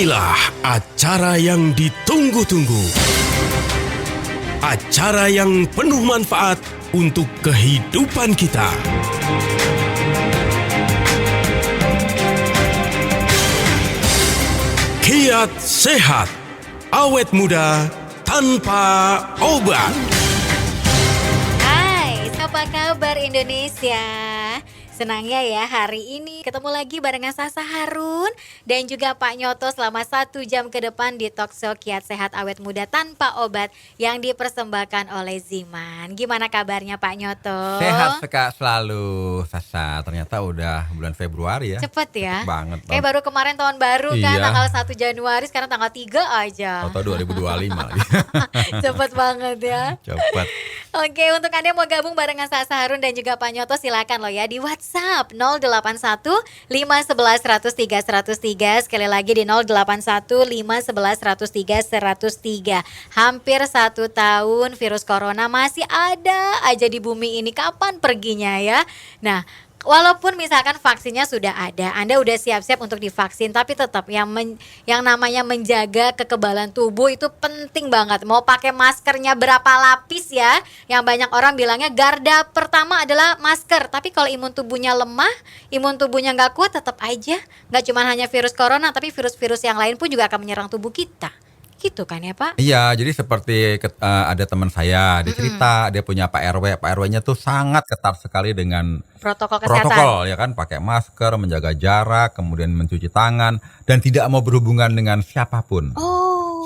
Inilah acara yang ditunggu-tunggu. Acara yang penuh manfaat untuk kehidupan kita. Kiat Sehat, awet muda tanpa obat. Hai, apa kabar Indonesia? Senangnya ya hari ini ketemu lagi barengan Sasa Harun dan juga Pak Nyoto selama 1 jam ke depan di Talkshow Kiat Sehat Awet Muda Tanpa Obat yang dipersembahkan oleh Ziman. Gimana kabarnya Pak Nyoto? Sehat selalu Sasa, ternyata udah bulan Februari ya. Cepet ya? Cepet banget. Kayak baru kemarin tahun baru kan, Iya. tanggal 1 Januari, sekarang tanggal 3 aja. Atau 2025 lagi. Cepet banget ya. Cepet. Oke, untuk Anda yang mau gabung barengan Sasa Harun dan juga Pak Nyoto, silakan loh ya di WhatsApp 081 511 103 103. Sekali lagi di 081 511 103 103. Hampir 1 tahun virus corona masih ada aja di bumi ini. Kapan perginya ya? Nah, walaupun misalkan vaksinnya sudah ada, Anda udah siap-siap untuk divaksin, tapi tetap yang namanya menjaga kekebalan tubuh itu penting banget. Mau pakai maskernya berapa lapis ya? Yang banyak orang bilangnya garda pertama adalah masker. Tapi kalau imun tubuhnya lemah, imun tubuhnya nggak kuat, tetap aja nggak cuma hanya virus corona, tapi virus-virus yang lain pun juga akan menyerang tubuh kita. Gitu kan ya Pak? Iya, jadi seperti ada teman saya, dia cerita dia punya Pak RW. Pak RW-nya tuh sangat ketat sekali dengan Protokol kesehatan. protokol ya kan, pakai masker, menjaga jarak, kemudian mencuci tangan dan tidak mau berhubungan dengan siapapun.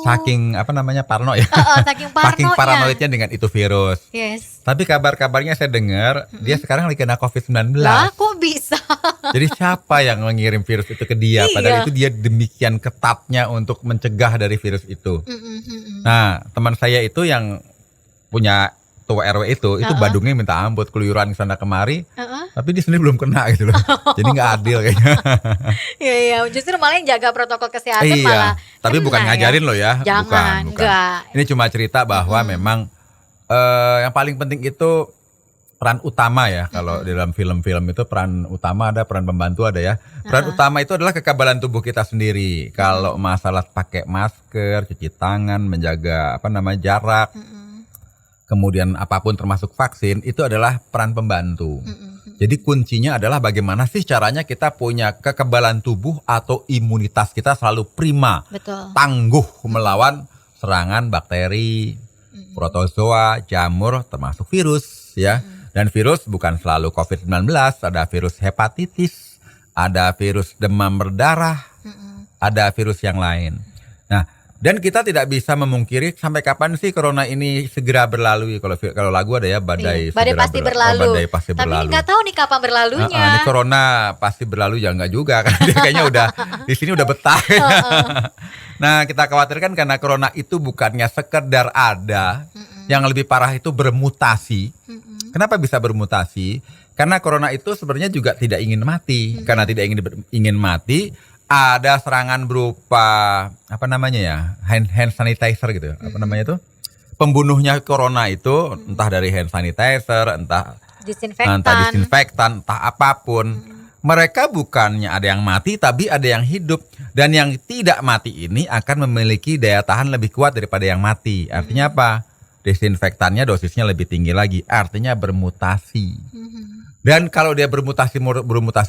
Saking parno ya. Saking parnonya. Saking paranoidnya dengan itu virus. Yes. Tapi kabar-kabarnya saya dengar dia sekarang lagi kena COVID-19. Lah kok bisa? Jadi siapa yang mengirim virus itu ke dia? Padahal itu dia demikian ketatnya untuk mencegah dari virus itu. Nah, teman saya itu yang punya tua RW itu Badungnya minta ampun, keluyuran sana kemari. Tapi dia sendiri belum kena gitu loh. Jadi nggak adil kayaknya. Iya, justru malah yang jaga protokol kesehatan malah. Tapi bukan ngajarin loh ya. Jangan, bukan. enggak. Ini cuma cerita bahwa memang yang paling penting itu peran utama ya. Kalau di dalam film-film itu peran utama ada, peran pembantu ada ya. Peran utama itu adalah kekebalan tubuh kita sendiri. Kalau masalah pakai masker, cuci tangan, menjaga jarak, kemudian apapun termasuk vaksin, itu adalah peran pembantu. Jadi kuncinya adalah bagaimana sih caranya kita punya kekebalan tubuh atau imunitas kita selalu prima, tangguh melawan serangan bakteri, protozoa, jamur, termasuk virus ya. Dan virus bukan selalu COVID-19, ada virus hepatitis, ada virus demam berdarah, ada virus yang lain. Nah, dan kita tidak bisa memungkiri sampai kapan sih corona ini segera berlalu. Kalau lagu ada ya badai pasti berlalu. Badai pasti Tapi berlalu. nggak tahu nih kapan berlalunya. Ini corona pasti berlalu ya enggak juga kan dia kayaknya udah di sini udah betah. Nah, kita khawatirkan karena corona itu bukannya sekedar ada, yang lebih parah itu bermutasi. Kenapa bisa bermutasi? Karena corona itu sebenarnya juga tidak ingin mati. Karena tidak ingin mati, ada serangan berupa hand sanitizer gitu ya. Itu pembunuhnya corona itu entah dari hand sanitizer, entah disinfektan, entah apapun. Mereka bukannya ada yang mati, tapi ada yang hidup. Dan yang tidak mati ini akan memiliki daya tahan lebih kuat daripada yang mati. Artinya apa? Desinfektannya dosisnya lebih tinggi lagi. Artinya bermutasi. Dan kalau dia bermutasi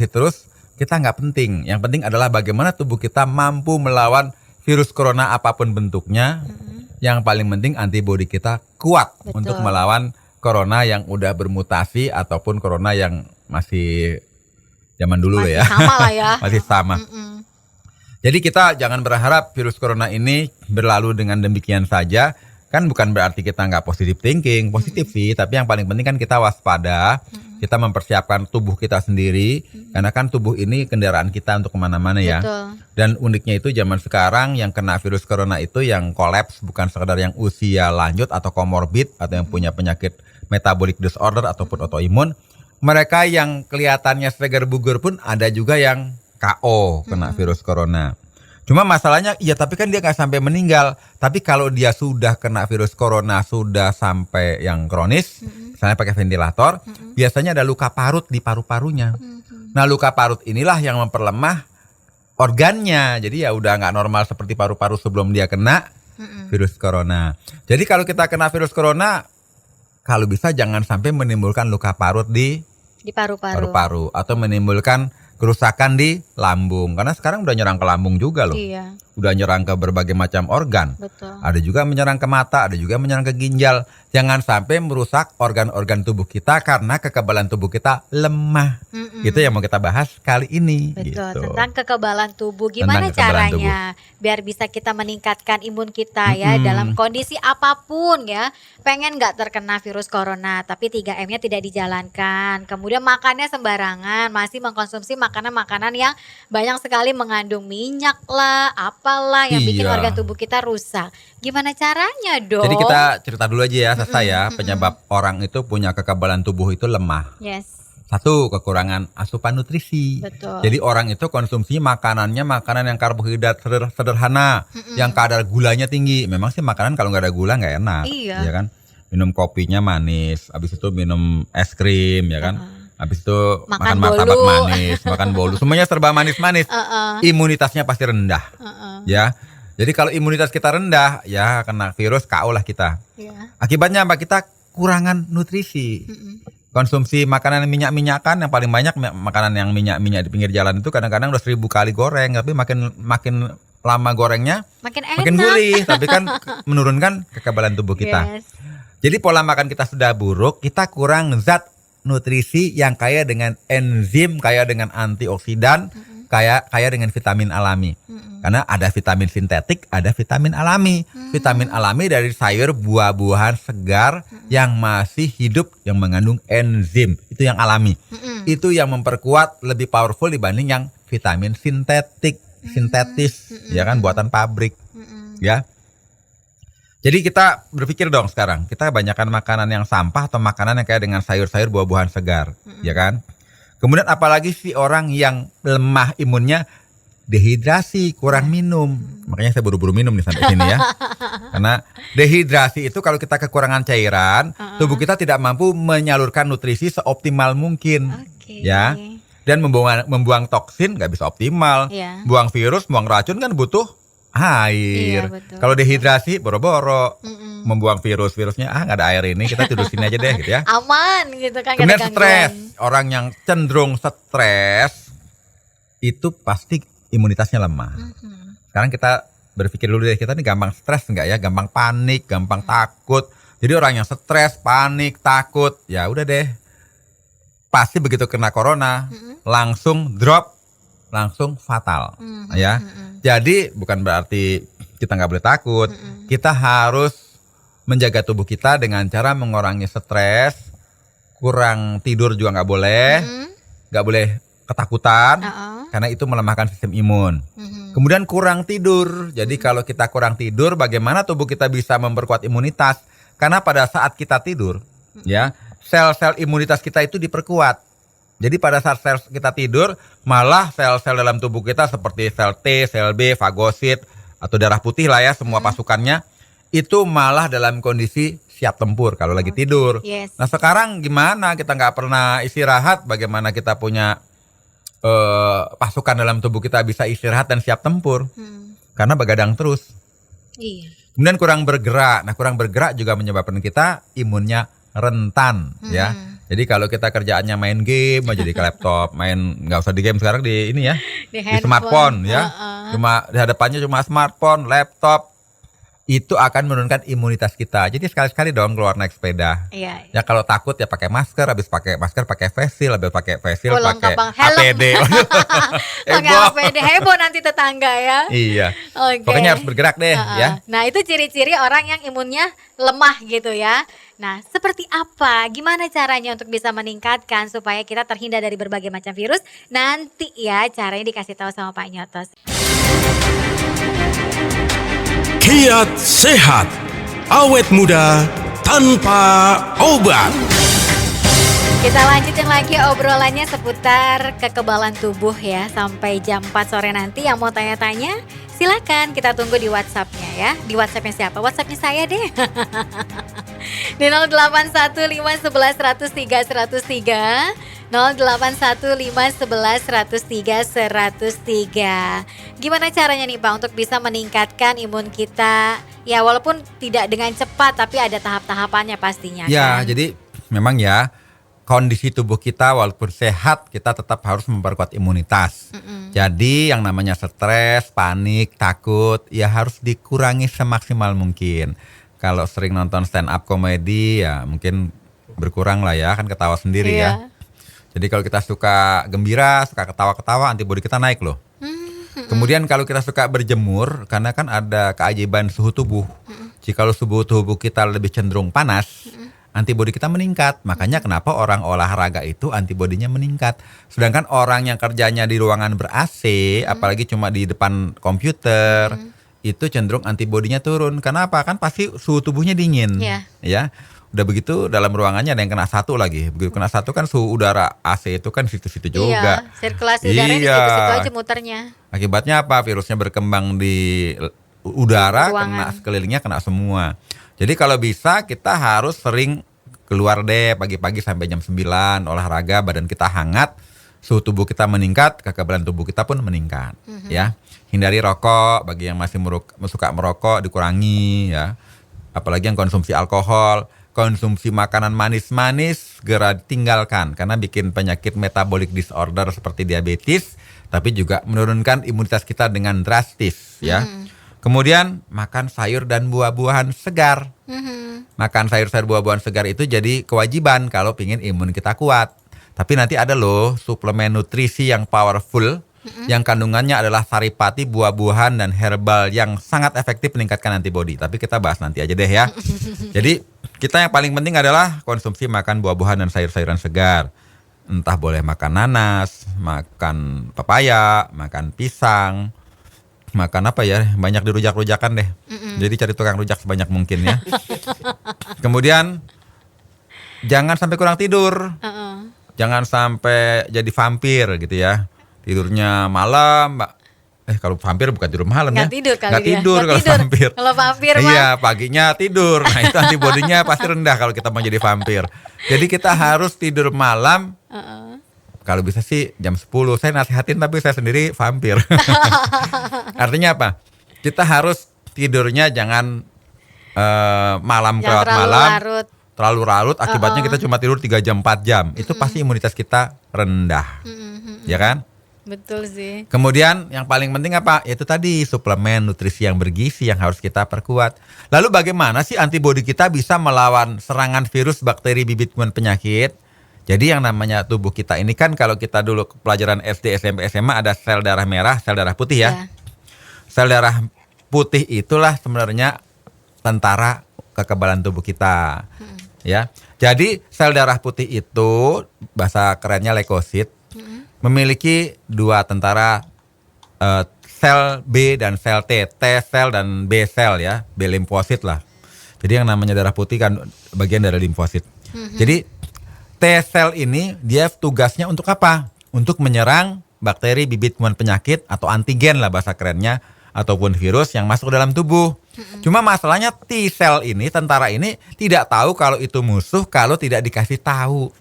terus, kita nggak penting. Yang penting adalah bagaimana tubuh kita mampu melawan virus corona apapun bentuknya. Yang paling penting antibodi kita kuat untuk melawan corona yang udah bermutasi ataupun corona yang masih zaman dulu masih ya. Sama lah ya. Masih sama. Jadi kita jangan berharap virus corona ini berlalu dengan demikian saja. Kan bukan berarti kita nggak positive thinking, positif sih. Tapi yang paling penting kan kita waspada. Kita mempersiapkan tubuh kita sendiri. Karena kan tubuh ini kendaraan kita untuk kemana-mana ya. Dan uniknya itu zaman sekarang yang kena virus corona itu yang kolaps bukan sekedar yang usia lanjut atau komorbid atau yang punya penyakit metabolic disorder ataupun autoimun. Mereka yang kelihatannya segar bugar pun ada juga yang KO kena virus corona. Cuma masalahnya, ya tapi kan dia nggak sampai meninggal. Tapi kalau dia sudah kena virus corona, sudah sampai yang kronis, misalnya pakai ventilator, biasanya ada luka parut di paru-parunya. Nah, luka parut inilah yang memperlemah organnya. Jadi ya udah nggak normal seperti paru-paru sebelum dia kena virus corona. Jadi kalau kita kena virus corona, kalau bisa jangan sampai menimbulkan luka parut di paru-paru. paru-paru atau menimbulkan kerusakan di lambung. Karena sekarang udah nyerang ke lambung juga loh. Iya, Udah nyerang ke berbagai macam organ. betul. Ada juga menyerang ke mata, ada juga menyerang ke ginjal. Jangan sampai merusak organ-organ tubuh kita karena kekebalan tubuh kita lemah. Gitu yang mau kita bahas kali ini. Betul, Gitu. tentang kekebalan tubuh. Gimana Tentang kekebalan caranya biar bisa kita meningkatkan imun kita ya dalam kondisi apapun ya. Pengen nggak terkena virus corona, tapi 3M-nya tidak dijalankan. Kemudian makannya sembarangan, masih mengkonsumsi makanan-makanan yang banyak sekali mengandung minyak lah, apalah yang bikin Iya. organ tubuh kita rusak. Gimana caranya dong? Jadi kita cerita dulu aja ya, Sasa ya. Penyebab orang itu punya kekebalan tubuh itu lemah. Yes, Satu, kekurangan asupan nutrisi. betul. Jadi orang itu konsumsi makanannya makanan yang karbohidrat sederhana, yang kadar gulanya tinggi. Memang sih makanan kalau nggak ada gula nggak enak, Iya. ya kan? Minum kopinya manis, habis itu minum es krim, ya kan? Habis itu Makan makan martabak bolu. manis, makan bolu, semuanya serba manis-manis. Imunitasnya pasti rendah, ya. Jadi kalau imunitas kita rendah, ya kena virus KO lah kita. Iya. Akibatnya apa? Kita kurangan nutrisi. Konsumsi makanan yang minyak-minyakan yang paling banyak makanan yang minyak-minyak di pinggir jalan itu kadang-kadang udah 1000 kali goreng, tapi makin lama gorengnya Makin enak. makin gurih, tapi kan menurunkan kekebalan tubuh kita. Yes. Jadi pola makan kita sudah buruk, kita kurang zat nutrisi yang kaya dengan enzim, kaya dengan antioksidan, kaya dengan vitamin alami. Karena ada vitamin sintetik, ada vitamin alami. Vitamin alami dari sayur, buah-buahan segar yang masih hidup yang mengandung enzim. Itu yang alami. Itu yang memperkuat lebih powerful dibanding yang vitamin sintetis, ya kan, buatan pabrik. Ya. Jadi kita berpikir dong sekarang, kita banyakkan makanan yang sampah atau makanan yang kayak dengan sayur-sayur, buah-buahan segar, ya kan? Kemudian apalagi sih orang yang lemah imunnya, dehidrasi, kurang minum. Makanya saya buru-buru minum nih sampai sini ya. Karena dehidrasi itu kalau kita kekurangan cairan, tubuh kita tidak mampu menyalurkan nutrisi seoptimal mungkin. Oke. Ya. Dan membuang toksin nggak bisa optimal. Iya. Buang virus, buang racun kan butuh air. Iya, betul. Kalau dehidrasi boro-boro membuang virusnya nggak ada air ini, kita tidur sini aja deh gitu ya. Aman gitu kan. Kemudian nggak ada stres, gangguan. orang yang cenderung stres itu pasti imunitasnya lemah. Sekarang kita berpikir dulu deh, kita nih gampang stres nggak ya, gampang panik, gampang takut. Jadi orang yang stres, panik, takut, ya udah deh, pasti begitu kena corona langsung drop, langsung fatal, ya. Jadi bukan berarti kita nggak boleh takut, kita harus menjaga tubuh kita dengan cara mengurangi stres, kurang tidur juga nggak boleh ketakutan, karena itu melemahkan sistem imun. Kemudian kurang tidur, jadi kalau kita kurang tidur, bagaimana tubuh kita bisa memperkuat imunitas? Karena pada saat kita tidur, ya sel-sel imunitas kita itu diperkuat. Jadi pada saat sel kita tidur, malah sel-sel dalam tubuh kita seperti sel T, sel B, fagosit, atau darah putih lah ya, semua pasukannya, itu malah dalam kondisi siap tempur kalau lagi tidur. Yes. Nah sekarang gimana, kita nggak pernah istirahat, bagaimana kita punya pasukan dalam tubuh kita bisa istirahat dan siap tempur? Karena begadang terus. Iya. Kemudian kurang bergerak. Nah kurang bergerak juga menyebabkan kita imunnya rentan, ya. Jadi kalau kita kerjaannya main game aja di laptop, nggak usah di game sekarang, di ini ya, Di di smartphone handphone, ya, cuma di hadapannya cuma smartphone, laptop, itu akan menurunkan imunitas kita. Jadi sekali-sekali dong keluar naik sepeda. Iya. Ya kalau takut ya pakai masker, habis pakai masker pakai face shield, habis pakai face shield Lengkap pakai bang, helm. APD. Pakai Heboh. APD, heboh nanti tetangga ya. Iya. Oke. Pokoknya harus bergerak deh ya. Nah itu ciri-ciri orang yang imunnya lemah gitu ya. Nah seperti apa, gimana caranya untuk bisa meningkatkan supaya kita terhindar dari berbagai macam virus? Nanti ya caranya dikasih tahu sama Pak Nyotos. Kiat sehat, awet muda tanpa obat. Kita lanjutin lagi obrolannya seputar kekebalan tubuh ya. Sampai jam 4 sore nanti yang mau tanya-tanya silakan kita tunggu di WhatsApp-nya ya. Di WhatsApp-nya siapa? WhatsApp-nya saya deh. Di 081511103103 081511103103. Gimana caranya nih Pak untuk bisa meningkatkan imun kita? Ya walaupun tidak dengan cepat tapi ada tahap-tahapannya pastinya Ya, kan. jadi memang ya kondisi tubuh kita walaupun sehat kita tetap harus memperkuat imunitas. Jadi yang namanya stres, panik, takut ya harus dikurangi semaksimal mungkin. Kalau sering nonton stand up komedi ya mungkin berkurang lah ya, kan ketawa sendiri ya. Iya. Jadi kalau kita suka gembira, suka ketawa-ketawa, antibodi kita naik loh. Kemudian kalau kita suka berjemur, karena kan ada keajaiban suhu tubuh. Jika suhu tubuh kita lebih cenderung panas, antibodi kita meningkat. Makanya kenapa orang olahraga itu antibodinya meningkat. Sedangkan orang yang kerjanya di ruangan ber-AC, apalagi cuma di depan komputer, itu cenderung antibodinya turun. Kenapa? Kan pasti suhu tubuhnya dingin. Iya. Ya. Udah begitu dalam ruangannya ada yang kena satu lagi. Begitu kena satu kan suhu udara AC itu kan situ-situ juga. Iya, sirkulasi udaranya di Iya. situ-situ aja muternya. Akibatnya apa? Virusnya berkembang di udara, Ruangan. kena sekelilingnya, kena semua. Jadi kalau bisa kita harus sering keluar deh pagi-pagi sampai jam 9 olahraga, badan kita hangat, suhu tubuh kita meningkat, kekebalan tubuh kita pun meningkat. Ya, hindari rokok. Bagi yang masih suka merokok dikurangi ya. Apalagi yang konsumsi alkohol. Konsumsi makanan manis-manis segera tinggalkan karena bikin penyakit metabolic disorder seperti diabetes, tapi juga menurunkan imunitas kita dengan drastis ya. Kemudian makan sayur dan buah-buahan segar. Makan sayur-sayur buah-buahan segar itu jadi kewajiban kalau pingin imun kita kuat. Tapi nanti ada loh suplemen nutrisi yang powerful yang kandungannya adalah saripati, buah-buahan dan herbal yang sangat efektif meningkatkan antibodi. Tapi kita bahas nanti aja deh ya. Jadi kita yang paling penting adalah konsumsi makan buah-buahan dan sayur-sayuran segar. Entah boleh makan nanas, makan pepaya, makan pisang, makan apa ya, banyak dirujak-rujakan deh. Jadi cari tukang rujak sebanyak mungkin ya. Kemudian jangan sampai kurang tidur. Jangan sampai jadi vampir gitu ya. Tidurnya malam, Mbak. Kalau vampir bukan tidur malam Nggak ya. tidur kali Nggak dia. tidur Nggak kalau tidur. vampir. Kalau vampir mah. Iya, paginya tidur. Nah, itu antibodinya pasti rendah kalau kita mau jadi vampir. Jadi kita harus tidur malam. Kalau bisa sih jam 10. Saya nasihatin tapi saya sendiri vampir. Artinya apa? Kita harus tidurnya jangan malam Jangan kelewat terlalu malam. larut. Terlalu larut akibatnya kita cuma tidur 3 jam 4 jam. Itu pasti imunitas kita rendah. Ya kan? Betul sih. Kemudian yang paling penting apa? Yaitu tadi suplemen nutrisi yang bergizi yang harus kita perkuat. Lalu bagaimana sih antibodi kita bisa melawan serangan virus, bakteri, bibit kuman penyakit? Jadi yang namanya tubuh kita ini kan kalau kita dulu pelajaran SD, SMP, SMA ada sel darah merah, sel darah putih ya. Ya. Sel darah putih itulah sebenarnya tentara kekebalan tubuh kita. Ya. Jadi sel darah putih itu bahasa kerennya leukosit. Memiliki 2 tentara sel B dan sel T, T sel dan B sel ya, B limfosit lah. Jadi yang namanya darah putih kan bagian dari limfosit. Jadi T sel ini dia tugasnya untuk apa? Untuk menyerang bakteri, bibit kuman penyakit atau antigen lah bahasa kerennya ataupun virus yang masuk ke dalam tubuh. Cuma masalahnya T sel ini, tentara ini tidak tahu kalau itu musuh kalau tidak dikasih tahu.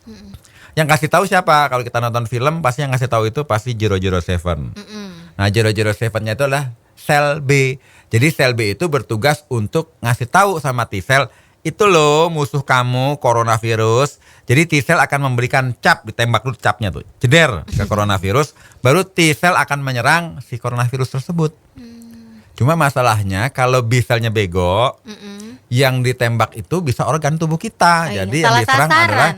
Yang kasih tahu siapa? Kalau kita nonton film pasti yang kasih tahu itu pasti 007. Nah 007-nya itu adalah sel B. Jadi sel B itu bertugas untuk ngasih tahu sama T sel, itu loh musuh kamu coronavirus. Jadi T sel akan memberikan cap, ditembak dulu capnya tuh, jeder ke coronavirus. Baru T sel akan menyerang si coronavirus tersebut. Cuma masalahnya kalau B selnya bego, yang ditembak itu bisa organ tubuh kita. Jadi yang Salah diserang sasaran. adalah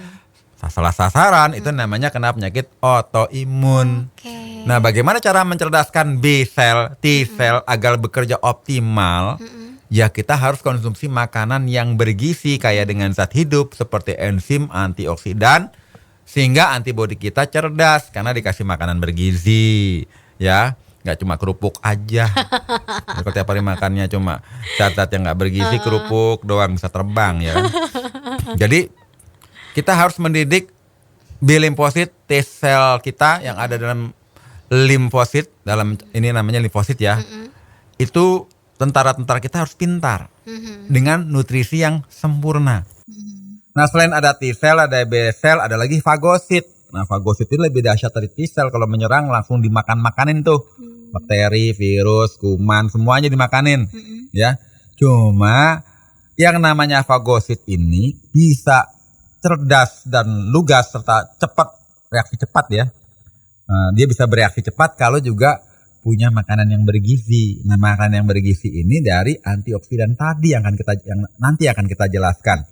salah sasaran. Itu namanya kena penyakit autoimun. Oke. Nah, bagaimana cara mencerdaskan B sel, T sel agar bekerja optimal? Ya kita harus konsumsi makanan yang bergizi kaya dengan zat hidup seperti enzim, antioksidan, sehingga antibodi kita cerdas karena dikasih makanan bergizi, ya. Nggak cuma kerupuk aja. Kalau tiap hari makannya cuma zat-zat yang nggak bergizi, kerupuk doang bisa terbang ya. Jadi kita harus mendidik B limfosit, T sel kita yang ada dalam limfosit, dalam ini namanya limfosit ya. Itu tentara-tentara kita harus pintar dengan nutrisi yang sempurna. Nah, selain ada T sel, ada B sel, ada lagi fagosit. Nah, fagosit itu lebih dahsyat dari T-cell, kalau menyerang langsung dimakan-makanin tuh. Bakteri, virus, kuman, semuanya dimakanin. Ya. Cuma yang namanya fagosit ini bisa cerdas dan lugas serta cepat, reaksi cepat ya. Dia bisa bereaksi cepat kalau juga punya makanan yang bergizi. Nah, makanan yang bergizi ini dari antioksidan tadi yang nanti akan kita jelaskan.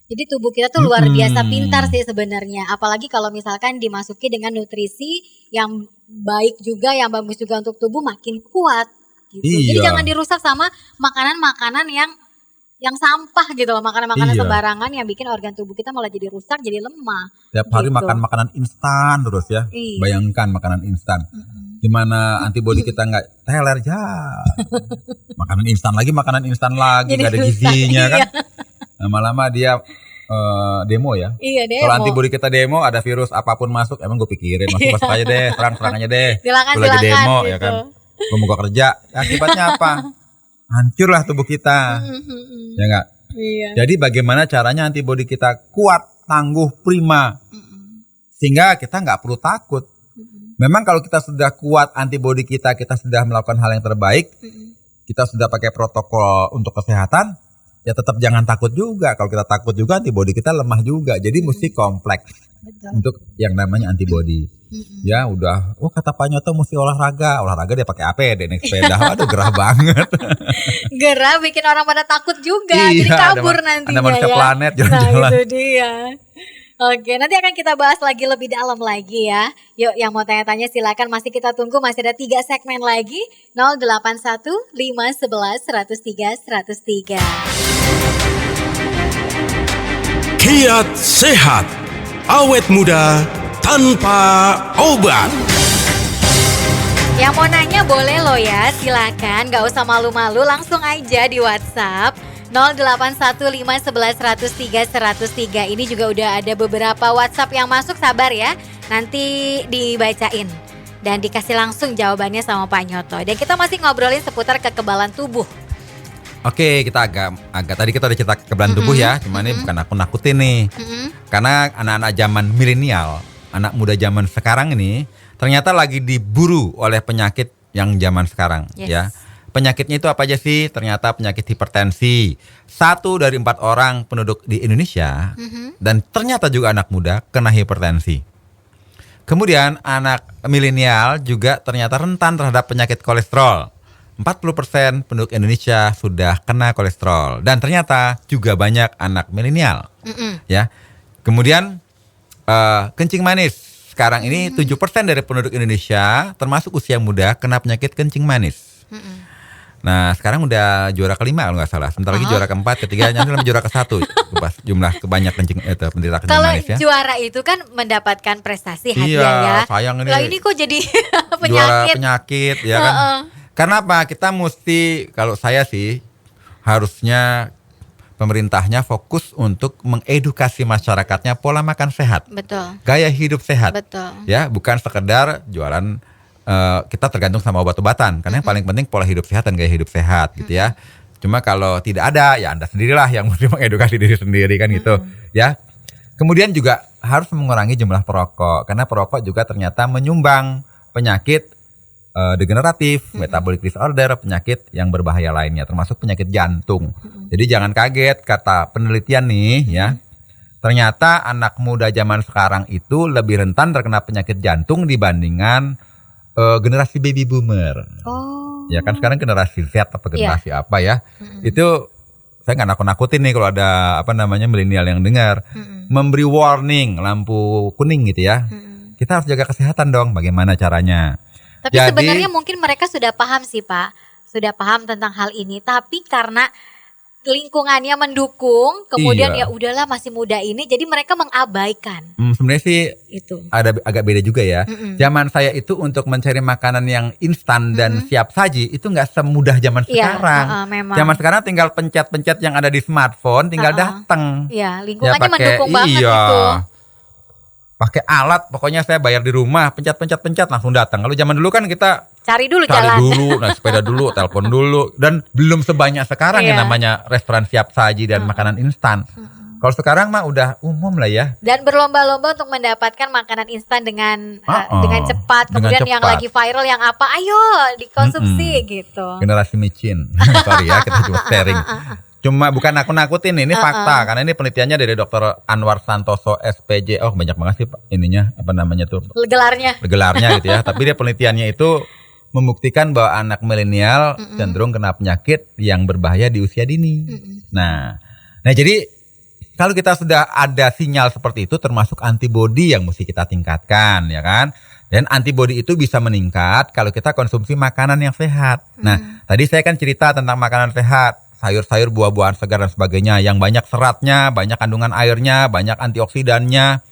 Jadi tubuh kita tuh luar biasa pintar sih sebenarnya. Apalagi kalau misalkan dimasuki dengan nutrisi yang baik juga, yang bagus juga untuk tubuh, makin kuat gitu. Iya. Jadi jangan dirusak sama makanan-makanan yang sampah gitu loh, makanan-makanan Iya. sembarangan yang bikin organ tubuh kita malah jadi rusak, jadi lemah. Tiap hari gitu. makan makanan instan terus ya. Iya. Bayangkan makanan instan. Gimana antibodi kita nggak teler ya. Makanan instan lagi, Jadi nggak ada rusak, gizinya kan. iya. Lama-lama dia demo ya. Iya deh. Kalau antibodi kita demo, ada virus apapun masuk, emang gue pikirin masuk aja deh, serang aja deh. Silakan, Gue lagi demo gitu. ya kan. Gue mau kerja, akibatnya apa? Hancurlah tubuh kita. Ya nggak? Iya. Jadi bagaimana caranya antibodi kita kuat, tangguh, prima, sehingga kita nggak perlu takut. Memang kalau kita sudah kuat antibodi kita sudah melakukan hal yang terbaik, kita sudah pakai protokol untuk kesehatan, ya tetap jangan takut juga. Kalau kita takut juga, antibodi kita lemah juga. Jadi mesti kompleks. Betul. Untuk yang namanya antibodi. Ya udah, kata Pak Nyoto mesti olahraga dia pakai APD naik sepeda, waduh gerah banget. Gerah bikin orang pada takut juga, jadi Iya, kabur nantinya ada manusia ya. planet Nah jalan-jalan. itu dia. Oke, nanti akan kita bahas lagi lebih dalam lagi ya. Yuk, yang mau tanya-tanya silakan, masih kita tunggu, masih ada 3 segmen lagi. 081 511 103 103. Kiat sehat, awet muda tanpa obat. Yang mau nanya boleh loh ya, silakan, gak usah malu-malu, langsung aja di WhatsApp 081511103103. Ini juga udah ada beberapa WhatsApp yang masuk, sabar ya, nanti dibacain dan dikasih langsung jawabannya sama Pak Nyoto. Dan kita masih ngobrolin seputar kekebalan tubuh. Oke, kita agak tadi kita udah cerita kekebalan tubuh ya, cuman ini bukan aku nakutin nih. Karena anak-anak zaman milenial, anak muda zaman sekarang ini ternyata lagi diburu oleh penyakit yang zaman sekarang. Yes. Ya. Penyakitnya itu apa aja sih? Ternyata penyakit hipertensi. 1 dari 4 orang penduduk di Indonesia dan ternyata juga anak muda kena hipertensi. Kemudian anak milenial juga ternyata rentan terhadap penyakit kolesterol. 40% penduduk Indonesia sudah kena kolesterol dan ternyata juga banyak anak milenial. Ya. Kemudian kencing manis. Sekarang ini 7% dari penduduk Indonesia termasuk usia muda kena penyakit kencing manis. Nah, sekarang udah juara kelima kalau nggak salah. Sebentar lagi juara keempat, ketiga, nanti juara ke-1. Jumlah kebanyak kencing penderita kencing Kalau manis ya. juara itu kan mendapatkan prestasi, Iya, hadiah ya. sayang ini. Lah ini kok jadi Juara penyakit. penyakit ya kan. Karena apa? Kita mesti, kalau saya sih harusnya pemerintahnya fokus untuk mengedukasi masyarakatnya pola makan sehat, Betul. gaya hidup sehat. Betul. Ya, bukan sekedar jualan kita tergantung sama obat-obatan. Karena yang paling penting pola hidup sehat dan gaya hidup sehat gitu ya. Cuma kalau tidak ada, ya Anda sendirilah yang mesti mengedukasi diri sendiri kan gitu ya. Kemudian juga harus mengurangi jumlah perokok, karena perokok juga ternyata menyumbang penyakit degeneratif, metabolic disorder, penyakit yang berbahaya lainnya, termasuk penyakit jantung. Jadi jangan kaget, kata penelitian nih ya, ternyata anak muda zaman sekarang itu lebih rentan terkena penyakit jantung dibandingkan generasi baby boomer. Oh. Ya kan sekarang generasi Z apa generasi apa ya, itu saya nggak nakut-nakutin nih kalau ada milenial yang dengar, memberi warning lampu kuning gitu ya. Kita harus jaga kesehatan dong, bagaimana caranya? Tapi Jadi, sebenarnya mungkin mereka sudah paham sih Pak, sudah paham tentang hal ini. Tapi karena lingkungannya mendukung, kemudian Iya. ya udahlah masih muda ini, jadi mereka mengabaikan sebenarnya sih itu. ada agak beda juga ya. Zaman saya itu untuk mencari makanan yang instan dan siap saji itu nggak semudah zaman Iya, sekarang. memang. Zaman sekarang tinggal pencet-pencet yang ada di smartphone, tinggal datang. Iya, lingkungannya Ya, pakai- mendukung banget iya. itu. Pakai alat, pokoknya saya bayar di rumah, pencet-pencet langsung datang. Kalau zaman dulu kan kita Cari dulu cari jalan. dulu, naik sepeda dulu, telepon dulu, dan belum sebanyak sekarang Iya. yang namanya restoran siap saji dan makanan instan. Kalau sekarang mah udah umum lah ya. Dan berlomba-lomba untuk mendapatkan makanan instan dengan cepat. Dengan Kemudian yang cepat. lagi viral yang apa, ayo dikonsumsi gitu. Generasi micin. Sorry ya, kita cuma sharing. Cuma bukan nakut-nakutin, ini fakta. Karena ini penelitiannya dari Dr. Anwar Santoso SPJ. Oh banyak banget sih ininya, apa namanya tuh. Gelarnya gitu ya. Tapi dia penelitiannya itu membuktikan bahwa anak milenial cenderung kena penyakit yang berbahaya di usia dini. Nah jadi kalau kita sudah ada sinyal seperti itu, termasuk antibodi yang mesti kita tingkatkan, ya kan? Dan antibodi itu bisa meningkat kalau kita konsumsi makanan yang sehat. Nah, tadi saya kan cerita tentang makanan sehat, sayur-sayur, buah-buahan segar dan sebagainya, yang banyak seratnya, banyak kandungan airnya, banyak antioksidannya.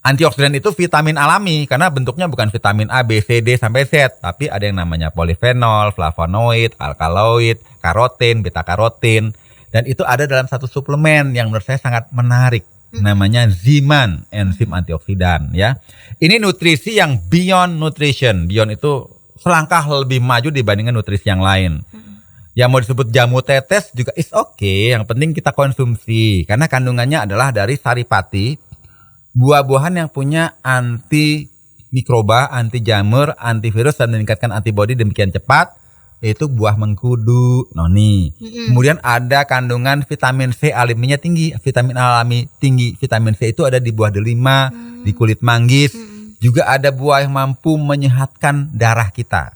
Antioksidan itu vitamin alami karena bentuknya bukan vitamin A, B, C, D sampai Z, tapi ada yang namanya polifenol, flavonoid, alkaloid, karotin, beta karotin. Dan itu ada dalam satu suplemen yang menurut saya sangat menarik. Namanya Ziman, enzim antioksidan ya. Ini nutrisi yang beyond nutrition. Beyond itu selangkah lebih maju dibandingkan nutrisi yang lain. Yang mau disebut jamu tetes juga is okay. Yang penting kita konsumsi. Karena kandungannya adalah dari saripati, buah-buahan yang punya anti mikroba, anti jamur, antivirus dan meningkatkan antibodi demikian cepat. Yaitu buah mengkudu, noni. Kemudian ada kandungan vitamin C alaminya tinggi, vitamin alami tinggi. Vitamin C itu ada di buah delima, di kulit manggis. Juga ada buah yang mampu menyehatkan darah kita.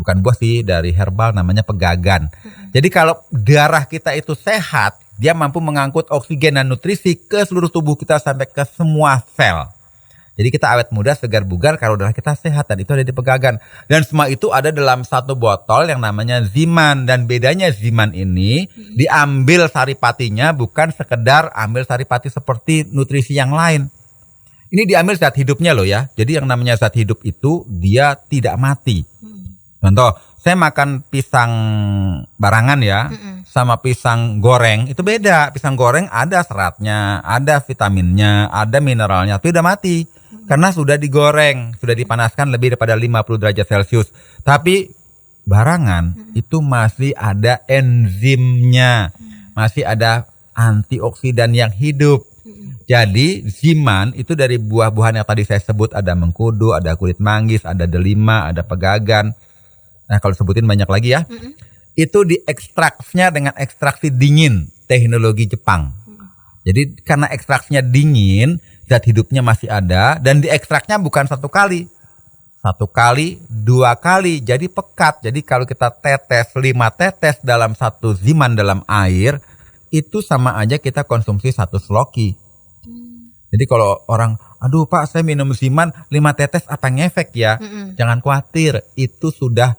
Bukan buah sih, dari herbal namanya pegagan. Jadi kalau darah kita itu sehat, dia mampu mengangkut oksigen dan nutrisi ke seluruh tubuh kita sampai ke semua sel. Jadi kita awet muda, segar bugar kalau darah kita sehat, dan itu ada di pegagan. Dan semua itu ada dalam satu botol yang namanya Ziman. Dan bedanya Ziman ini diambil saripatinya bukan sekedar ambil saripati seperti nutrisi yang lain. Ini diambil zat hidupnya loh ya. Jadi yang namanya zat hidup itu dia tidak mati. Contoh, saya makan pisang barangan ya, sama pisang goreng itu beda. Pisang goreng ada seratnya, ada vitaminnya, ada mineralnya, tapi udah mati. Karena sudah digoreng, sudah dipanaskan lebih daripada 50 derajat Celcius. Tapi barangan itu masih ada enzimnya, masih ada antioksidan yang hidup. Jadi Ziman itu dari buah-buahan yang tadi saya sebut, ada mengkudu, ada kulit manggis, ada delima, ada pegagan. Nah kalau sebutin banyak lagi ya. Itu diekstraksinya dengan ekstraksi dingin, teknologi Jepang. Jadi karena ekstraksinya dingin, zat hidupnya masih ada, dan diekstraknya bukan satu kali, 2 kali, jadi pekat. Jadi kalau kita tetes 5 tetes dalam satu Ziman dalam air, itu sama aja kita konsumsi 1 sloki. Jadi kalau orang, aduh Pak saya minum Ziman 5 tetes apa ngefek ya? Jangan khawatir, itu sudah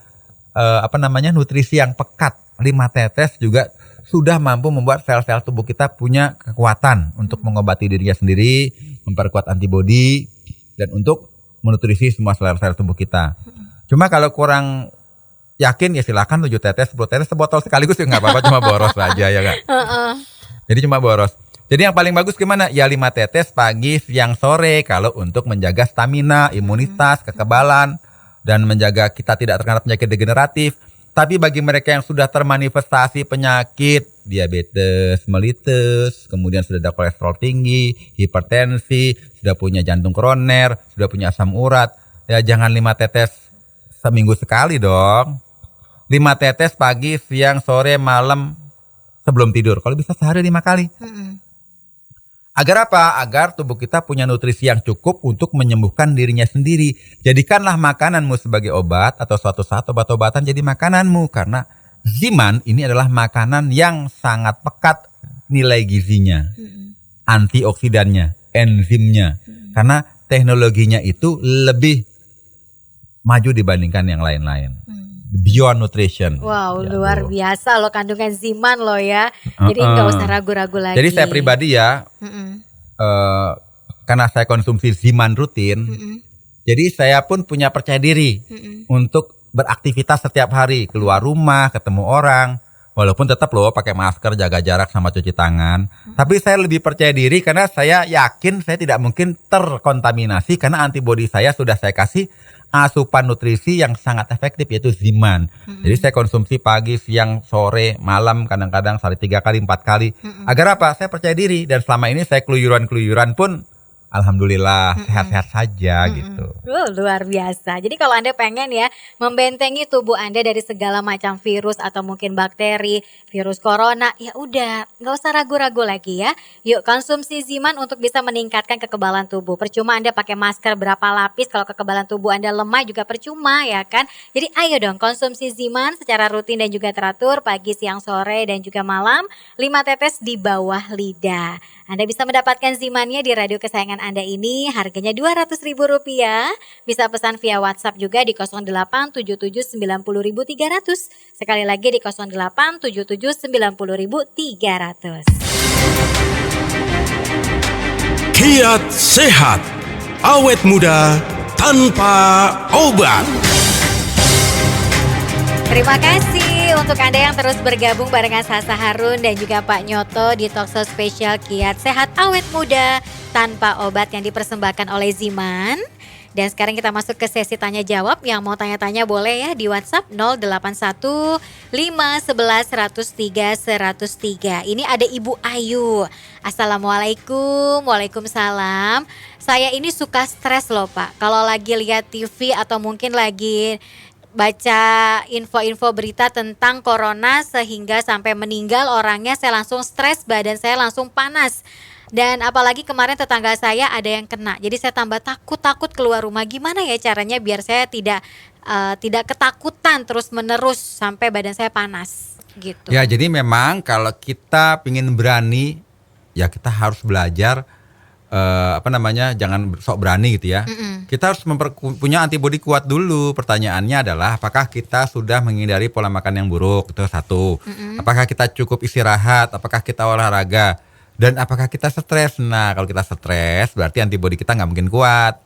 nutrisi yang pekat. 5 tetes juga sudah mampu membuat sel-sel tubuh kita punya kekuatan untuk mengobati dirinya sendiri, memperkuat antibodi, dan untuk menutrisi semua sel-sel tubuh kita. Cuma kalau kurang yakin ya silakan 7 tetes, 10 tetes, sebotol sekaligus ya nggak apa-apa, cuma boros aja ya Kak. Jadi cuma boros. Jadi yang paling bagus gimana? Ya 5 tetes pagi, siang, sore kalau untuk menjaga stamina, imunitas, kekebalan, dan menjaga kita tidak terkena penyakit degeneratif. Tapi bagi mereka yang sudah termanifestasi penyakit diabetes mellitus, kemudian sudah ada kolesterol tinggi, hipertensi, sudah punya jantung koroner, sudah punya asam urat, ya jangan 5 tetes seminggu sekali dong. 5 tetes pagi, siang, sore, malam sebelum tidur. Kalau bisa sehari 5 kali. Agar apa? Agar tubuh kita punya nutrisi yang cukup untuk menyembuhkan dirinya sendiri. Jadikanlah makananmu sebagai obat, atau suatu saat obat-obatan jadi makananmu. Karena Ziman ini adalah makanan yang sangat pekat nilai gizinya, antioksidannya, enzimnya. Karena teknologinya itu lebih maju dibandingkan yang lain-lain. Beyond nutrition. Wow, ya, luar biasa loh kandungan Ziman loh ya. Jadi nggak usah ragu-ragu lagi. Jadi saya pribadi ya, karena saya konsumsi Ziman rutin, jadi saya pun punya percaya diri untuk beraktivitas setiap hari, keluar rumah, ketemu orang. Walaupun tetap loh pakai masker, jaga jarak sama cuci tangan. Tapi saya lebih percaya diri karena saya yakin saya tidak mungkin terkontaminasi karena antibodi saya sudah saya kasih asupan nutrisi yang sangat efektif yaitu Ziman. Jadi saya konsumsi pagi, siang, sore, malam, kadang-kadang sehari 3 kali, 4 kali. Agar apa? Saya percaya diri dan selama ini saya keluyuran-keluyuran pun alhamdulillah sehat-sehat saja gitu. Luar biasa. Jadi kalau Anda pengen ya membentengi tubuh Anda dari segala macam virus atau mungkin bakteri, virus corona, ya udah nggak usah ragu-ragu lagi ya. Yuk konsumsi Ziman untuk bisa meningkatkan kekebalan tubuh. Percuma Anda pakai masker berapa lapis kalau kekebalan tubuh Anda lemah juga percuma ya kan. Jadi ayo dong konsumsi Ziman secara rutin dan juga teratur pagi, siang, sore dan juga malam 5 tetes di bawah lidah. Anda bisa mendapatkan Zimannya di radio kesayangan Anda ini harganya Rp200.000. Bisa pesan via WhatsApp juga di 087790.300. Sekali lagi di 087790.300. Kiat sehat, awet muda tanpa obat. Terima kasih untuk Anda yang terus bergabung barengan Sasa Harun dan juga Pak Nyoto di Talkshow spesial Kiat Sehat Awet Muda Tanpa Obat yang dipersembahkan oleh Ziman. Dan sekarang kita masuk ke sesi tanya jawab. Yang mau tanya-tanya boleh ya di WhatsApp 081 511 103 103. Ini ada Ibu Ayu. Assalamualaikum. Waalaikumsalam. Saya ini suka stres loh Pak. Kalau lagi lihat TV atau mungkin lagi baca info-info berita tentang corona sehingga sampai meninggal orangnya, saya langsung stres, badan saya langsung panas. Dan apalagi kemarin tetangga saya ada yang kena. Jadi saya tambah takut keluar rumah. Gimana ya caranya biar saya tidak ketakutan terus-menerus sampai badan saya panas gitu. Ya, jadi memang kalau kita ingin berani ya kita harus belajar jangan sok berani gitu ya. Kita harus punya antibodi kuat dulu. Pertanyaannya adalah apakah kita sudah menghindari pola makan yang buruk, itu satu. Apakah kita cukup istirahat, apakah kita olahraga, dan apakah kita stres. Nah kalau kita stres berarti antibodi kita nggak mungkin kuat.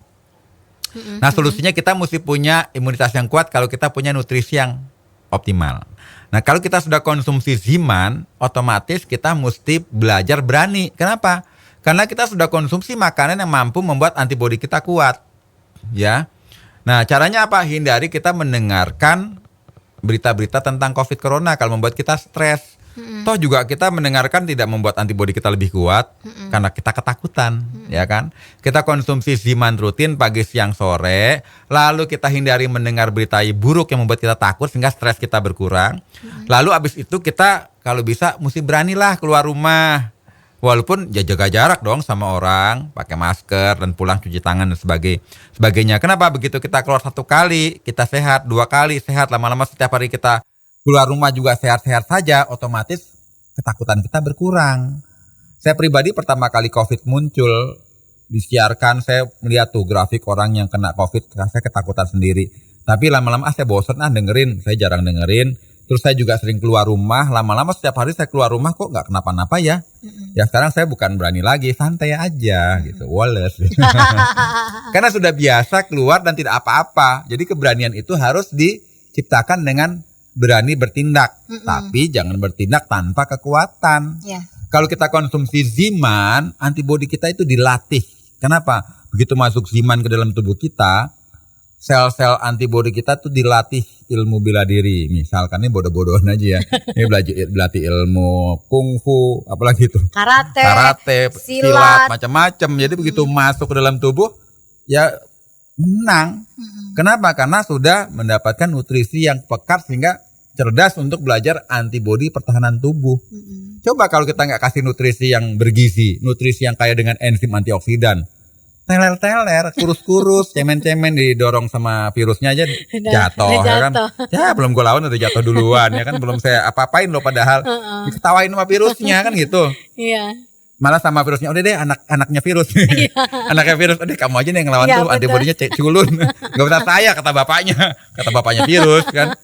Nah solusinya kita mesti punya imunitas yang kuat kalau kita punya nutrisi yang optimal. Nah kalau kita sudah konsumsi Ziman, otomatis kita mesti belajar berani. Kenapa? Karena kita sudah konsumsi makanan yang mampu membuat antibodi kita kuat, ya. Nah, caranya apa? Hindari kita mendengarkan berita-berita tentang COVID Corona kalau membuat kita stres. Toh juga kita mendengarkan tidak membuat antibodi kita lebih kuat karena kita ketakutan, ya kan? Kita konsumsi Ziman rutin pagi, siang, sore, lalu kita hindari mendengar berita buruk yang membuat kita takut sehingga stres kita berkurang. Lalu abis itu kita kalau bisa mesti beranilah keluar rumah. Walaupun ya jaga jarak dong sama orang, pakai masker dan pulang cuci tangan dan sebagainya. Kenapa? Begitu kita keluar 1 kali, kita sehat, 2 kali sehat, lama-lama setiap hari kita keluar rumah juga sehat-sehat saja, otomatis ketakutan kita berkurang. Saya pribadi pertama kali COVID muncul, disiarkan, saya melihat tuh grafik orang yang kena COVID, saya ketakutan sendiri. Tapi lama-lama saya bosan dengerin, saya jarang dengerin. Terus saya juga sering keluar rumah, lama-lama setiap hari saya keluar rumah kok nggak kenapa-napa ya. Ya sekarang saya bukan berani lagi, santai aja gitu, Wallace. Karena sudah biasa keluar dan tidak apa-apa. Jadi keberanian itu harus diciptakan dengan berani bertindak. Tapi jangan bertindak tanpa kekuatan. Kalau kita konsumsi Ziman, antibodi kita itu dilatih. Kenapa? Begitu masuk Ziman ke dalam tubuh kita, sel-sel antibodi kita tuh dilatih ilmu bela diri. Misalkan ini bodoh-bodohan aja ya. Ini belajar ilmu kungfu, apalagi itu karate, silat, macam-macam. Jadi begitu masuk ke dalam tubuh ya menang. Kenapa? Karena sudah mendapatkan nutrisi yang pekat sehingga cerdas untuk belajar antibodi pertahanan tubuh. Coba kalau kita nggak kasih nutrisi yang bergizi, nutrisi yang kaya dengan enzim antioksidan, teler-teler, kurus-kurus, cemen-cemen didorong sama virusnya aja jatuh, ya kan? Ya belum gue lawan udah jatuh duluan, ya kan? Belum saya apa-apain loh padahal diketawain sama virusnya kan gitu. Iya. Malah sama virusnya, udah deh anaknya virus. Anaknya virus, udah kamu aja nih yang ngelawan tuh, antibodinya culun. Gak usah saya, kata bapaknya virus kan.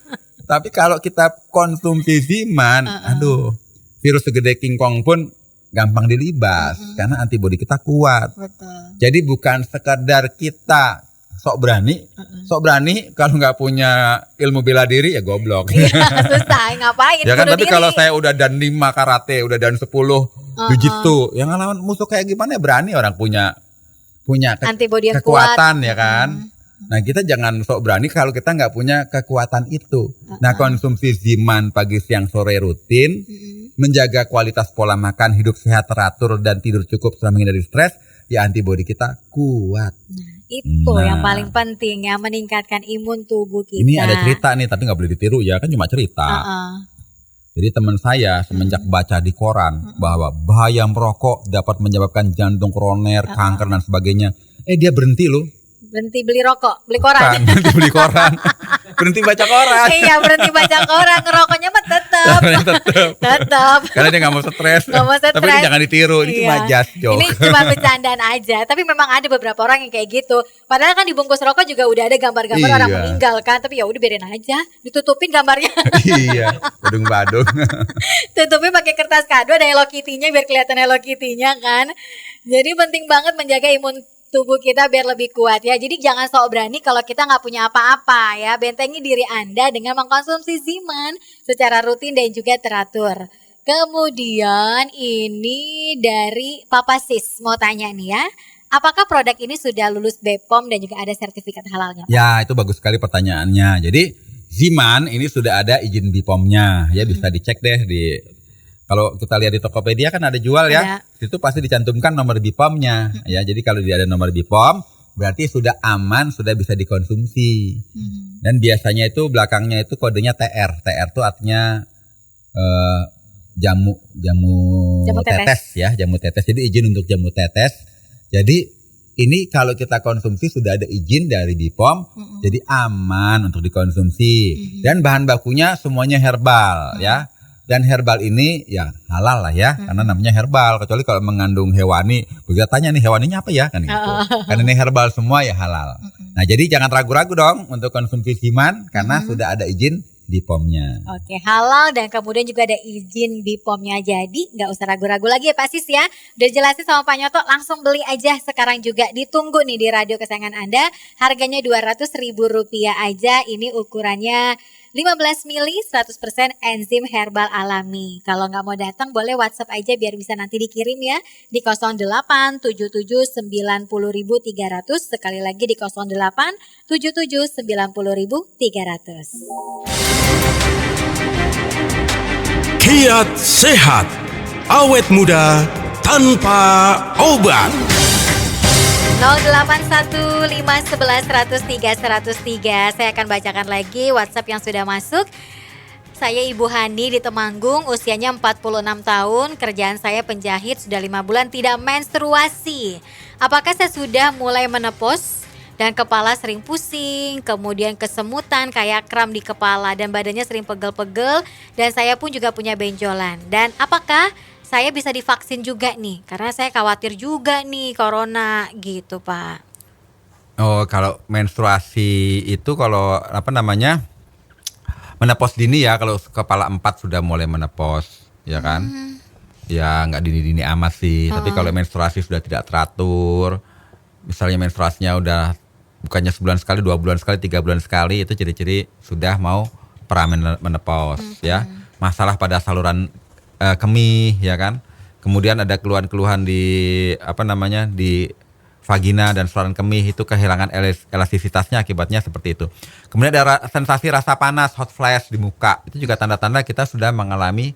Tapi kalau kita konsumsi Ziman, virus segede King Kong pun gampang dilibas karena antibodi kita kuat. Betul. Jadi bukan sekedar kita sok berani kalau nggak punya ilmu bela diri ya goblok. Iya, susah ngapain? Ya kan, bunuh tapi diri. kalau saya udah dan 5 karate, udah dan 10 jiu-jitsu, yang ngelawan musuh kayak gimana ya berani orang punya Antibody yang kekuatan kuat. ya kan. Nah kita jangan sok berani kalau kita nggak punya kekuatan itu. Nah konsumsi Ziman pagi siang sore rutin, menjaga kualitas pola makan, hidup sehat teratur dan tidur cukup selama menghindari stres, ya antibody kita kuat. Itu yang paling penting ya, meningkatkan imun tubuh kita. Ini ada cerita nih tapi nggak boleh ditiru ya, kan cuma cerita. Jadi teman saya semenjak baca di koran bahwa bahaya merokok dapat menyebabkan jantung koroner, kanker dan sebagainya. Dia berhenti loh. Berhenti beli rokok, beli koran. Bukan, berhenti beli koran. Berhenti baca koran. Iya, berhenti baca koran, ngerokoknya mah tetap. Tetap. Karena dia gak mau stres. Nggak mau stres. Tapi ini jangan ditiru, ini cuma just joke. Ini cuma bercandaan aja. Tapi memang ada beberapa orang yang kayak gitu. Padahal kan di bungkus rokok juga udah ada gambar-gambar orang Iya. meninggal kan. Tapi ya udah biarin aja, ditutupin gambarnya. Iya, badung-badung. Tutupin pakai kertas kado ada Hello Kitty-nya biar kelihatan Hello Kitty-nya kan. Jadi penting banget menjaga imun tubuh kita biar lebih kuat ya. Jadi jangan sok berani kalau kita nggak punya apa-apa ya. Bentengi diri Anda dengan mengkonsumsi Ziman secara rutin dan juga teratur. Kemudian ini dari Papa Sis mau tanya nih ya. Apakah produk ini sudah lulus BPOM dan juga ada sertifikat halalnya? Ya, itu bagus sekali pertanyaannya. Jadi Ziman ini sudah ada izin BPOM-nya. Ya bisa dicek deh di, kalau kita lihat di Tokopedia kan ada jual ya. Itu pasti dicantumkan nomor BPOM-nya. Ya, jadi kalau dia ada nomor BPOM berarti sudah aman, sudah bisa dikonsumsi. Dan biasanya itu belakangnya itu kodenya TR. TR itu artinya jamu tetes ya, jamu tetes. Jadi izin untuk jamu tetes. Jadi ini kalau kita konsumsi sudah ada izin dari BPOM, jadi aman untuk dikonsumsi. Dan bahan bakunya semuanya herbal ya. Dan herbal ini ya halal lah ya, karena namanya herbal. Kecuali kalau mengandung hewani, kita tanya nih hewaninya apa ya kan gitu. Karena ini herbal semua ya halal. Nah jadi jangan ragu-ragu dong untuk konsumsi Ziman karena sudah ada izin BPOM-nya. Oke, halal dan kemudian juga ada izin BPOM-nya. Jadi nggak usah ragu-ragu lagi ya Pak Sis ya. Udah jelasin sama Pak Nyoto, langsung beli aja sekarang juga. Ditunggu nih di radio kesayangan Anda. Harganya Rp200.000 aja. Ini ukurannya 15 mili 100% enzim herbal alami. Kalau nggak mau datang boleh WhatsApp aja biar bisa nanti dikirim ya di 087790.300. Sekali lagi di 087790.300. Kiat sehat, awet muda tanpa obat. 081511103103. Saya akan bacakan lagi WhatsApp yang sudah masuk. Saya Ibu Hani di Temanggung, usianya 46 tahun, kerjaan saya penjahit, sudah 5 bulan tidak menstruasi. Apakah saya sudah mulai menopause dan kepala sering pusing, kemudian kesemutan kayak kram di kepala dan badannya sering pegel-pegel dan saya pun juga punya benjolan. Dan apakah saya bisa divaksin juga nih, karena saya khawatir juga nih corona gitu Pak. Oh kalau menstruasi itu kalau menopause dini ya, kalau kepala 4 sudah mulai menopause ya kan. Ya nggak dini-dini amat sih, tapi kalau menstruasi sudah tidak teratur, misalnya menstruasinya udah bukannya sebulan sekali, 2 bulan sekali, 3 bulan sekali, itu ciri-ciri sudah mau menopause ya. Masalah pada saluran kemih ya kan. Kemudian ada keluhan-keluhan di di vagina dan saluran kemih, itu kehilangan elastisitasnya akibatnya seperti itu. Kemudian ada sensasi rasa panas, hot flash di muka. Itu juga tanda-tanda kita sudah mengalami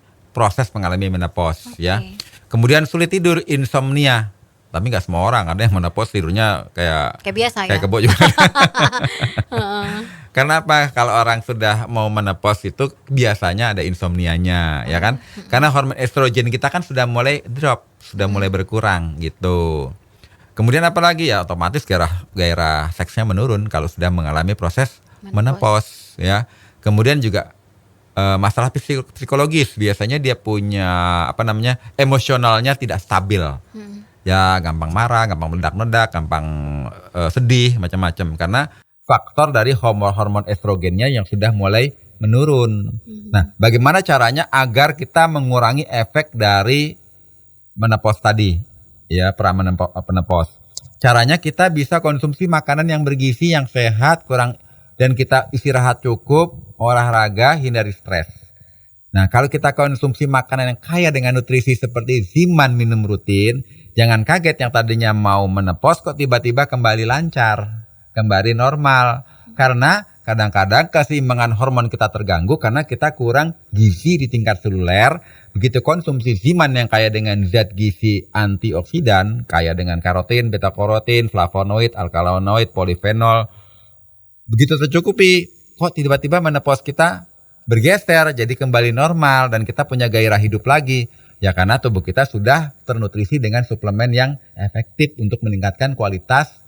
menopause ya. Kemudian sulit tidur, insomnia. Tapi nggak semua orang, ada yang menopause tidurnya kayak biasa kayak ya. kebo juga. Karena apa? Kalau orang sudah mau menopause itu biasanya ada insomnianya, ya kan? Karena hormon estrogen kita kan sudah mulai drop, sudah mulai berkurang gitu. Kemudian apa lagi ya? Otomatis gairah seksnya menurun kalau sudah mengalami proses menopause, ya. Kemudian juga masalah psikologis, biasanya dia punya emosionalnya tidak stabil. Ya gampang marah, gampang meledak-meledak, gampang sedih, macam-macam. Karena faktor dari hormon estrogennya yang sudah mulai menurun. Nah, bagaimana caranya agar kita mengurangi efek dari menopause tadi, ya, menopause. Caranya kita bisa konsumsi makanan yang bergizi, yang sehat, dan kita istirahat cukup, olahraga, hindari stres. Nah, kalau kita konsumsi makanan yang kaya dengan nutrisi seperti Ziman minum rutin, jangan kaget yang tadinya mau menepos kok tiba-tiba kembali lancar, kembali normal. Karena kadang-kadang keseimbangan hormon kita terganggu karena kita kurang gizi di tingkat seluler. Begitu konsumsi Ziman yang kaya dengan zat gizi antioksidan, kaya dengan karotin, beta-karotin, flavonoid, alkalonoid, polifenol. Begitu tercukupi, kok tiba-tiba menopause kita bergeser jadi kembali normal dan kita punya gairah hidup lagi. Ya karena tubuh kita sudah ternutrisi dengan suplemen yang efektif untuk meningkatkan kualitas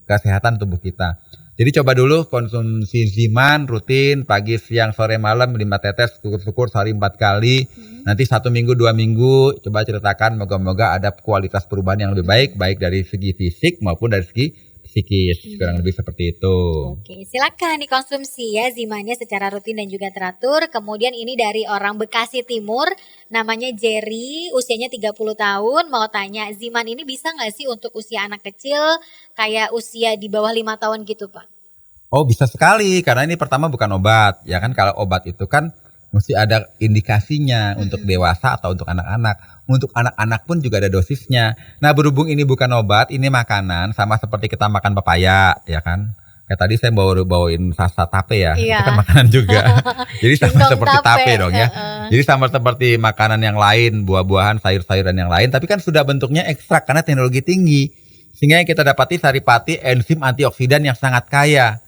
kesehatan tubuh kita. Jadi coba dulu konsumsi Ziman rutin pagi, siang, sore, malam 5 tetes, syukur-syukur sehari 4 kali. Nanti 1 minggu, 2 minggu coba ceritakan, moga-moga ada kualitas perubahan yang lebih baik, baik dari segi fisik maupun dari segi psikis, kurang lebih seperti itu. Oke, silakan dikonsumsi ya Zimannya secara rutin dan juga teratur. Kemudian ini dari orang Bekasi Timur, namanya Jerry, usianya 30 tahun, mau tanya Ziman ini bisa nggak sih untuk usia anak kecil, kayak usia di bawah 5 tahun gitu Pak? Oh bisa sekali, karena ini pertama bukan obat, ya kan kalau obat itu kan mesti ada indikasinya untuk dewasa atau untuk anak-anak. Untuk anak-anak pun juga ada dosisnya. Nah berhubung ini bukan obat, ini makanan, sama seperti kita makan pepaya, ya kan. Kayak tadi saya bawain sasa tape ya, Iya. itu kan makanan juga. Jadi sama Singkong seperti tape, tape dong ya. Jadi sama seperti makanan yang lain, buah-buahan, sayur-sayuran yang lain, tapi kan sudah bentuknya ekstrak karena teknologi tinggi. Sehingga yang kita dapati saripati enzim antioksidan yang sangat kaya.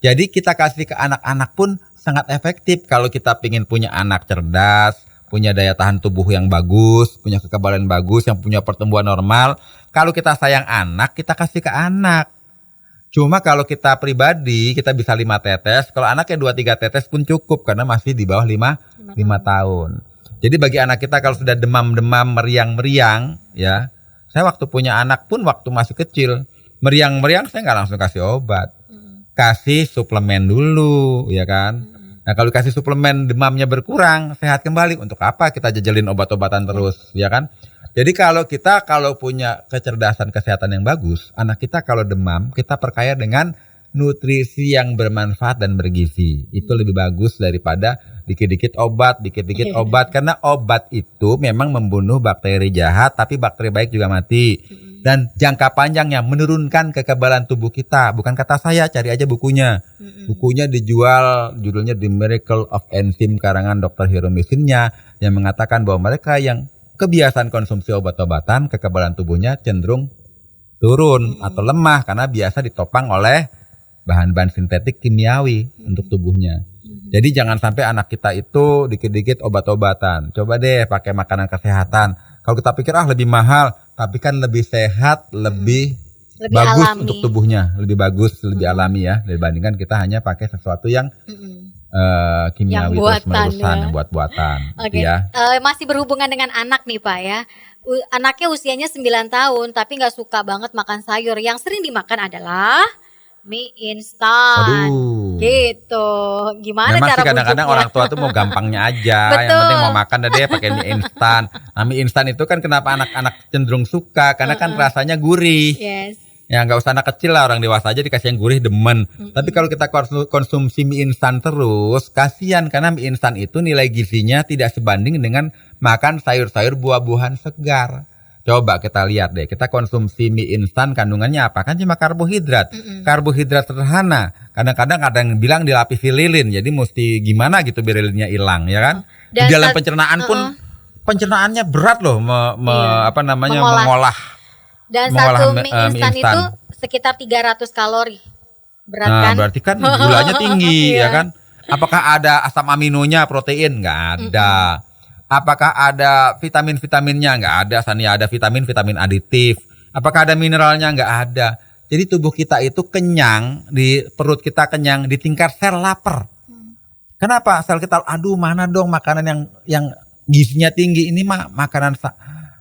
Jadi kita kasih ke anak-anak pun sangat efektif kalau kita ingin punya anak cerdas, punya daya tahan tubuh yang bagus, punya kekebalan bagus, yang punya pertumbuhan normal. Kalau kita sayang anak, kita kasih ke anak. Cuma kalau kita pribadi, kita bisa 5 tetes. Kalau anaknya 2-3 tetes pun cukup karena masih di bawah 5 tahun. Jadi bagi anak kita kalau sudah demam-demam, meriang-meriang, ya. Saya waktu punya anak pun waktu masih kecil, meriang-meriang saya nggak langsung kasih obat. Kasih suplemen dulu, ya kan. Nah kalau kasih suplemen demamnya berkurang, sehat kembali. Untuk apa kita jajalin obat-obatan terus, ya kan? Jadi kalau punya kecerdasan kesehatan yang bagus, anak kita kalau demam, kita perkaya dengan nutrisi yang bermanfaat dan bergizi. Itu lebih bagus daripada dikit-dikit obat. Karena obat itu memang membunuh bakteri jahat, tapi bakteri baik juga mati. Dan jangka panjangnya menurunkan kekebalan tubuh kita. Bukan kata saya, cari aja bukunya. Bukunya dijual, judulnya The Miracle of Enzyme karangan Dr. Hiromisinnya, yang mengatakan bahwa mereka yang kebiasaan konsumsi obat-obatan, kekebalan tubuhnya cenderung turun atau lemah karena biasa ditopang oleh bahan-bahan sintetik kimiawi untuk tubuhnya. Jadi jangan sampai anak kita itu dikit-dikit obat-obatan. Coba deh pakai makanan kesehatan. Kalau kita pikir lebih mahal, tapi kan lebih sehat, lebih bagus alami untuk tubuhnya, lebih bagus, lebih alami ya, dibandingkan kita hanya pakai sesuatu yang kimiawi terus-menerusan, yang buat-buatan. Oke. Ya. Masih berhubungan dengan anak nih Pak ya. Anaknya usianya 9 tahun tapi nggak suka banget makan sayur. Yang sering dimakan adalah mie instan. Aduh. Gitu. Gimana Memang cara sih kadang-kadang bujuknya? orang tua tuh mau gampangnya aja, yang Betul. penting mau makan deh pakai mie instan. Nah mie instan itu kan kenapa anak-anak cenderung suka, karena kan rasanya gurih. Yes. Ya nggak usah anak kecil lah, orang dewasa aja dikasih yang gurih demen. Tapi kalau kita konsumsi mie instan terus, kasihan karena mie instan itu nilai gizinya tidak sebanding dengan makan sayur-sayur buah-buahan segar. Coba kita lihat deh, kita konsumsi mie instan kandungannya apa? Kan cuma karbohidrat. Karbohidrat sederhana. Kadang-kadang ada yang bilang dilapisi lilin, jadi mesti gimana gitu biar lilinnya hilang, ya kan? Di Dan dalam pencernaan pun pencernaannya berat loh mengolah. Dan mengolah satu mie mie instan itu instan. sekitar 300 kalori. Berat Nah, kan? berarti kan gulanya tinggi, Iya. ya kan? Apakah ada asam aminonya, protein? Nggak ada. Apakah ada vitamin-vitaminnya? Nggak ada. Sania ada vitamin aditif. Apakah ada mineralnya? Nggak ada. Jadi tubuh kita itu kenyang, di perut kita kenyang, di tingkat sel lapar. Kenapa? Sel kita, aduh mana dong makanan yang gizinya tinggi, ini mah makanan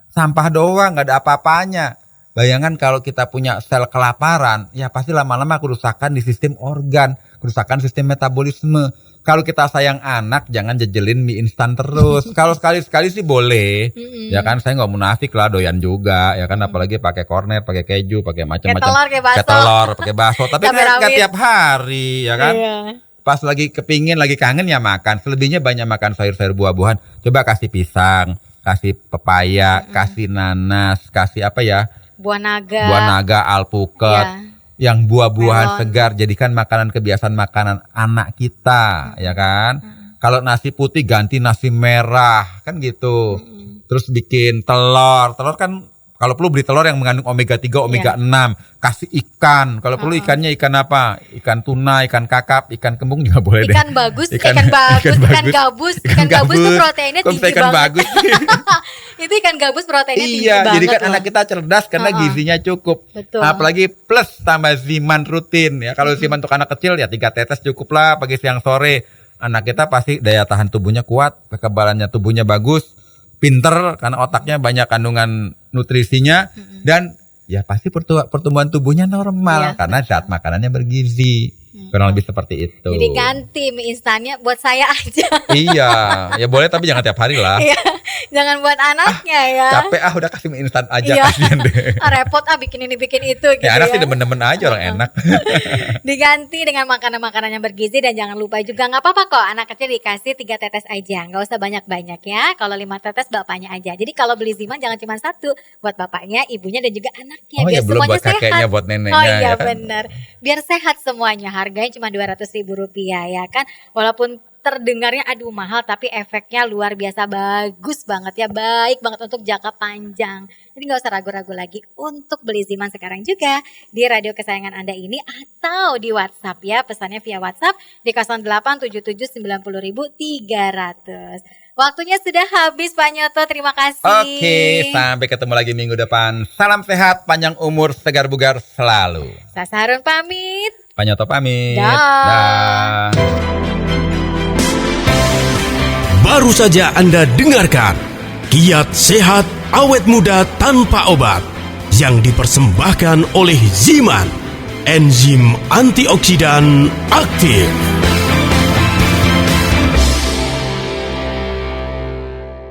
sampah doang, nggak ada apa-apanya. Bayangkan kalau kita punya sel kelaparan, ya pasti lama-lama kerusakan di sistem organ, kerusakan sistem metabolisme. Kalau kita sayang anak, jangan jejelin mie instan terus. Kalau sekali-sekali sih boleh, ya kan. Saya nggak munafik lah, doyan juga, ya kan. Apalagi pakai kornet, pakai keju, pakai macam-macam, pakai telur, pakai bakso. Tapi kan nggak tiap hari, ya kan. Iya. Pas lagi kepingin, lagi kangen ya makan. Selebihnya banyak makan sayur-sayur buah-buahan. Coba kasih pisang, kasih pepaya, kasih nanas, kasih apa ya? Buah naga, alpukat, yang buah-buahan segar, jadikan makanan kebiasaan makanan anak kita, ya kan. Kalau nasi putih ganti nasi merah, kan gitu. Terus bikin telur kan kalau perlu beli telur yang mengandung omega 3, omega 6, kasih ikan. Kalau perlu ikannya ikan apa? Ikan tuna, ikan kakap, ikan kembung juga boleh deh. Ikan gabus tuh proteinnya tinggi banget. Itu ikan gabus proteinnya tinggi banget. Iya, jadi kan anak kita cerdas karena gizinya cukup. Betul. Apalagi plus tambah ziman rutin ya. Kalau ziman untuk anak kecil ya 3 tetes cukup lah pagi siang sore. Anak kita pasti daya tahan tubuhnya kuat, kekebalannya tubuhnya bagus, pinter karena otaknya banyak kandungan nutrisinya dan ya pasti pertumbuhan tubuhnya normal karena zat makanannya bergizi. Kurang lebih seperti itu. Jadi ganti mie instannya buat saya aja. Iya, ya boleh tapi jangan tiap hari lah. Iya, jangan buat anaknya ya. Capek udah kasih mie instan aja kasihan deh. Repot bikin ini bikin itu gitu ya. Anak sih demen-demen aja orang enak. Diganti dengan makanan-makanan yang bergizi dan jangan lupa juga nggak apa-apa kok anak kecil dikasih 3 tetes aja, nggak usah banyak-banyak ya. Kalau 5 tetes bapaknya aja. Jadi kalau beli Ziman jangan cuma 1 buat bapaknya, ibunya dan juga anaknya. Oh biar ya belum semuanya buat kakeknya, sehat. buat neneknya. Oh iya ya kan? benar. Biar sehat semuanya. Harganya cuma Rp200.000 ya kan. Walaupun terdengarnya aduh mahal tapi efeknya luar biasa bagus banget ya, baik banget untuk jangka panjang. Jadi nggak usah ragu-ragu lagi untuk beli Ziman sekarang juga di radio kesayangan Anda ini atau di WhatsApp ya, pesannya via WhatsApp di 087790.300. Waktunya sudah habis Pak Nyoto, terima kasih. Oke, sampai ketemu lagi minggu depan. Salam sehat, panjang umur, segar bugar selalu. Saharun pamit. Pak Nyoto pamit. Dah. Baru saja Anda dengarkan Kiat Sehat Awet Muda Tanpa Obat yang dipersembahkan oleh Ziman, enzim antioksidan aktif.